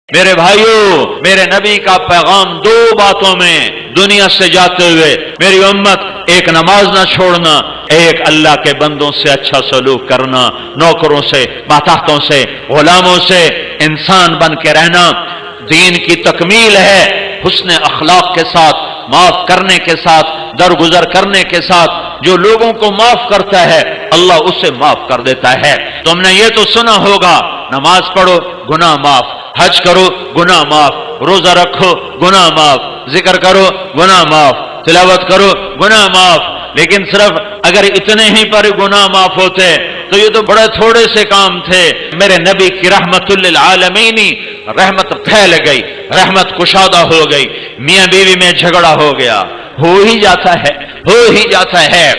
میرے بھائیوں، میرے نبی کا پیغام دو باتوں میں دنیا سے جاتے ہوئے میری امت، ایک نماز نہ چھوڑنا، ایک اللہ کے بندوں سے اچھا سلوک کرنا، نوکروں سے، ماتحتوں سے، غلاموں سے انسان بن کے رہنا۔ دین کی تکمیل ہے حسن اخلاق کے ساتھ، معاف کرنے کے ساتھ، درگزر کرنے کے ساتھ۔ جو لوگوں کو معاف کرتا ہے اللہ اسے معاف کر دیتا ہے۔ تم نے یہ تو سنا ہوگا، نماز پڑھو گناہ معاف، حج کرو گناہ معاف، روزہ رکھو گناہ معاف، ذکر کرو گناہ معاف، تلاوت کرو گناہ معاف۔ لیکن صرف اگر اتنے ہی پر گناہ معاف ہوتے تو یہ تو بڑے تھوڑے سے کام تھے۔ میرے نبی کی رحمت للعالمین، رحمت پھیل گئی، رحمت کشادہ ہو گئی، میاں بیوی میں جھگڑا ہو گیا، ہو ہی جاتا ہے، ہو ہی جاتا ہے۔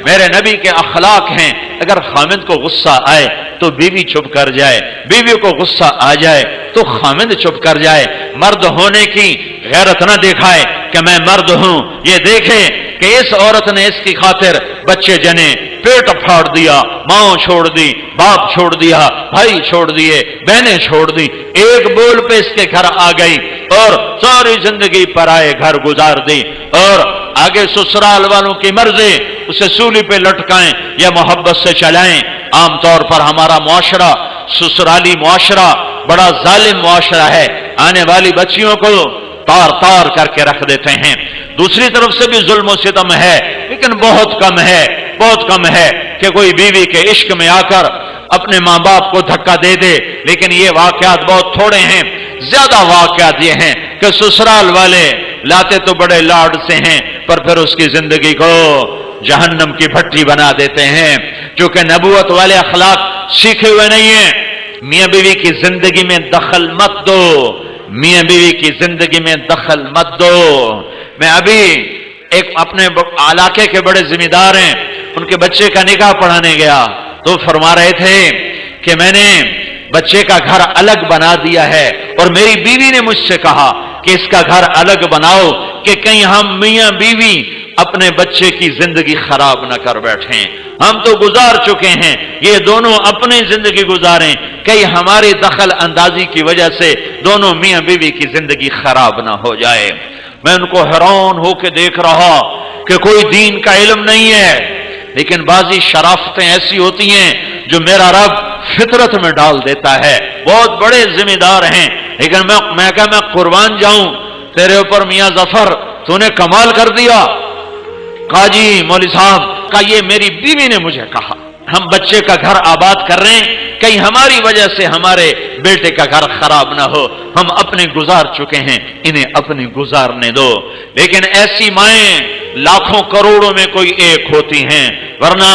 میرے نبی کے اخلاق ہیں، اگر خامد کو غصہ آئے تو بیوی چپ کر جائے، بیوی کو غصہ آ جائے تو خامد چپ کر جائے۔ مرد ہونے کی غیرت نہ دکھائے کہ میں مرد ہوں، یہ دیکھے کہ اس عورت نے اس کی خاطر بچے جنے، پیٹ پھاڑ دیا، ماں چھوڑ دی، باپ چھوڑ دیا، بھائی چھوڑ دیے، بہنیں چھوڑ دی، ایک بول پہ اس کے گھر آ گئی اور ساری زندگی پرائے گھر گزار دی، اور آگے سسرال والوں کی مرضی اسے سولی پہ لٹکائیں یا محبت سے چلائیں۔ عام طور پر ہمارا معاشرہ، سسرالی معاشرہ بڑا ظالم معاشرہ ہے، آنے والی بچیوں کو تار تار کر کے رکھ دیتے ہیں۔ دوسری طرف سے بھی ظلم و ستم ہے، لیکن بہت کم ہے، بہت کم ہے کہ کوئی بیوی کے عشق میں آ کر اپنے ماں باپ کو دھکا دے دے، لیکن یہ واقعات بہت تھوڑے ہیں۔ زیادہ واقعات یہ ہیں کہ سسرال والے لاتے تو بڑے لاڈ سے ہیں پر پھر اس کی زندگی کو جہنم کی بھٹی بنا دیتے ہیں، چونکہ نبوت والے اخلاق سیکھے ہوئے نہیں ہیں۔ میاں بیوی کی زندگی میں دخل مت دو، میاں بیوی کی زندگی میں دخل مت دو۔ میں ابھی ایک اپنے علاقے کے بڑے ذمہ دار ہیں، ان کے بچے کا نکاح پڑھانے گیا تو فرما رہے تھے کہ میں نے بچے کا گھر الگ بنا دیا ہے، اور میری بیوی نے مجھ سے کہا کہ اس کا گھر الگ بناؤ کہ کہیں ہم میاں بیوی اپنے بچے کی زندگی خراب نہ کر بیٹھیں۔ ہم تو گزار چکے ہیں، یہ دونوں اپنی زندگی گزاریں، کہیں ہماری دخل اندازی کی وجہ سے دونوں میاں بیوی کی زندگی خراب نہ ہو جائے۔ میں ان کو حیران ہو کے دیکھ رہا کہ کوئی دین کا علم نہیں ہے، لیکن بعضی شرافتیں ایسی ہوتی ہیں جو میرا رب فطرت میں ڈال دیتا ہے۔ بہت بڑے ذمہ دار ہیں، لیکن میں قربان جاؤں تیرے اوپر میاں ظفر، تو نے کمال کر دیا۔ قاضی مولوی صاحب کا یہ میری بیوی نے مجھے کہا، ہم بچے کا گھر آباد کر رہے ہیں، کہیں ہماری وجہ سے ہمارے بیٹے کا گھر خراب نہ ہو، ہم اپنے گزار چکے ہیں، انہیں اپنی گزارنے دو۔ لیکن ایسی مائیں لاکھوں کروڑوں میں کوئی ایک ہوتی ہیں، ورنہ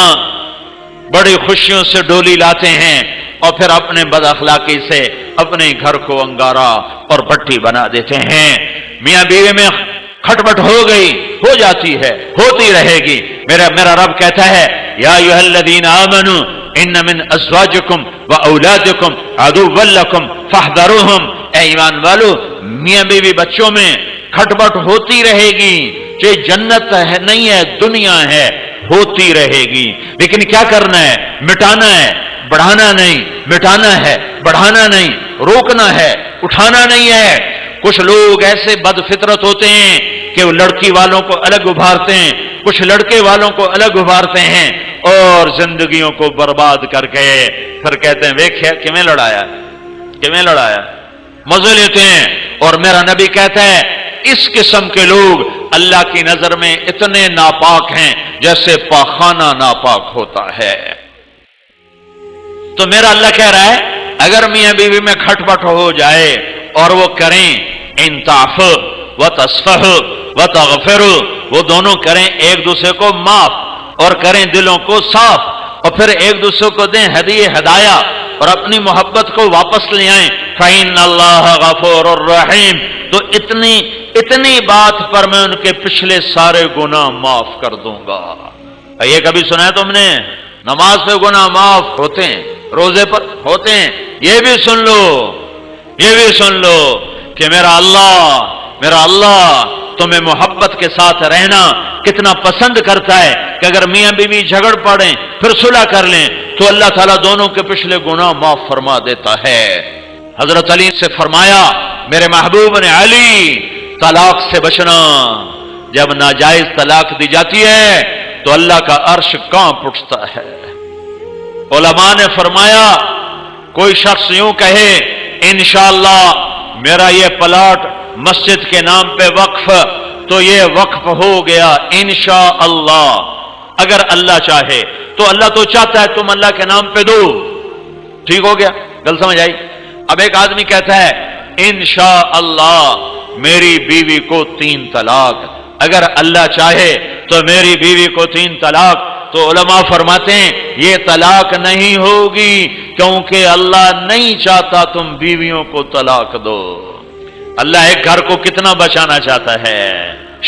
بڑی خوشیوں سے ڈولی لاتے ہیں اور پھر اپنے بد اخلاقی سے اپنے گھر کو انگارہ اور بھٹی بنا دیتے ہیں۔ میاں بیوی میں کھٹپٹ ہو گئی، ہو جاتی ہے، ہوتی رہے گی۔ میرا رب کہتا ہے یا ایھا الذین آمنوا ان من ازواجکم واولادکم عدوا لکم فاحذروہم، اے ایمان والو میاں بیوی بچوں میں کھٹپٹ ہوتی رہے گی، یہ جنت ہے نہیں ہے، دنیا ہے، ہوتی رہے گی۔ لیکن کیا کرنا ہے؟ مٹانا ہے، بڑھانا نہیں، مٹانا ہے، بڑھانا نہیں، روکنا ہے، اٹھانا نہیں ہے۔ کچھ لوگ ایسے بد فطرت ہوتے ہیں کہ وہ لڑکی والوں کو الگ ابھارتے ہیں، کچھ لڑکے والوں کو الگ ابھارتے ہیں اور زندگیوں کو برباد کر کے پھر کہتے ہیں ویکھیا کیویں لڑایا، کیویں لڑایا، مزے لیتے ہیں۔ اور میرا نبی کہتا ہے اس قسم کے لوگ اللہ کی نظر میں اتنے ناپاک ہیں جیسے پاخانہ ناپاک ہوتا ہے۔ تو میرا اللہ کہہ رہا ہے اگر میاں بیوی میں کھٹپٹ ہو جائے اور وہ کریں ان تعفو وتصفح وتغفر، وہ دونوں کریں ایک دوسرے کو معاف اور کریں دلوں کو صاف، اور پھر ایک دوسرے کو دیں ہدایہ اور اپنی محبت کو واپس لے آئیں، فإن اللہ غفور الرحیم، تو اتنی بات پر میں ان کے پچھلے سارے گناہ معاف کر دوں گا۔ یہ کبھی سنا ہے تم نے؟ نماز پہ گناہ معاف ہوتے ہیں، روزے پر ہوتے ہیں۔ یہ بھی سن لو، یہ بھی سن لو کہ میرا اللہ تمہیں محبت کے ساتھ رہنا کتنا پسند کرتا ہے کہ اگر میاں بیوی جھگڑ پڑیں پھر صلح کر لیں تو اللہ تعالیٰ دونوں کے پچھلے گناہ معاف فرما دیتا ہے۔ حضرت علی سے فرمایا میرے محبوب نے علی طلاق سے بچنا، جب ناجائز طلاق دی جاتی ہے تو اللہ کا عرش کانپ اٹھتا ہے۔ علماء نے فرمایا کوئی شخص یوں کہے انشاءاللہ میرا یہ پلاٹ مسجد کے نام پہ وقف، تو یہ وقف ہو گیا انشاءاللہ، اگر اللہ چاہے تو۔ اللہ تو چاہتا ہے تم اللہ کے نام پہ دو، ٹھیک ہو گیا، گل سمجھ آئی؟ اب ایک آدمی کہتا ہے انشاءاللہ میری بیوی کو 3 طلاق، اگر اللہ چاہے تو میری بیوی کو 3 طلاق، تو علماء فرماتے ہیں یہ طلاق نہیں ہوگی، کیونکہ اللہ نہیں چاہتا تم بیویوں کو طلاق دو۔ اللہ ایک گھر کو کتنا بچانا چاہتا ہے۔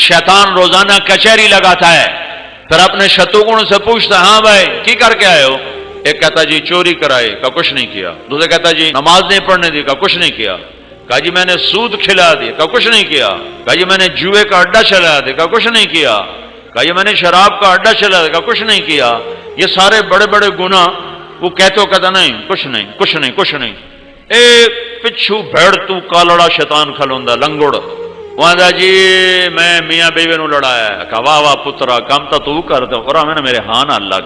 شیطان روزانہ کچہری لگاتا ہے، پھر اپنے شتروگن سے پوچھتا ہے ہاں بھائی کی کر کے آئے ہو؟ ایک کہتا جی چوری کرائی، کا کچھ نہیں کیا۔ دوسرا کہتا جی نماز نہیں پڑھنے دی، کا کچھ نہیں کیا۔ کہا جی میں نے سود کھلا دی، کا کچھ نہیں کیا۔ کہا جی میں نے جوئے کا اڈا چلا دیا، کا کچھ نہیں کیا۔ کہا جی میں نے شراب کا اڈا چلا دیا، کا کچھ نہیں کیا۔ یہ سارے بڑے بڑے گناہ وہ کہتے ہو، کہتا نہیں کچھ نہیں کچھ نہیں کچھ نہیں۔ اے پچھو بھیڑ تو کالڑا شیطان کھلوندا لنگڑ، وہاں جی میں میاں بیوی نو لڑایا ہے۔ کہا واہ واہ پترا کام تو کرتا اور میں نے میرے ہاں نہ لگ۔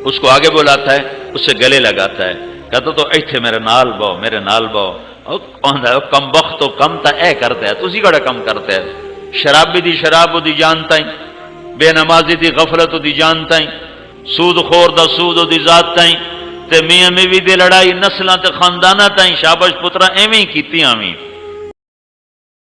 اس کو آگے بلاتا ہے، اس سے گلے لگاتا ہے، کہتا تو ایتھے میرے نال باؤ میرے نال باؤ۔ کم وقت تو کم تا اے کرتا ہے، تسی کڑا کم کرتا ہے۔ شرابی دی شراب دی جانتا ہی، بے نمازی دی غفلت دی جانتا ہی، سود خور دا سود دی ذات تائیں، تے میاں میوی دی لڑائی نسلاں تے خانداناں تائیں۔ شاباش پترا ایویں کیتی آویں۔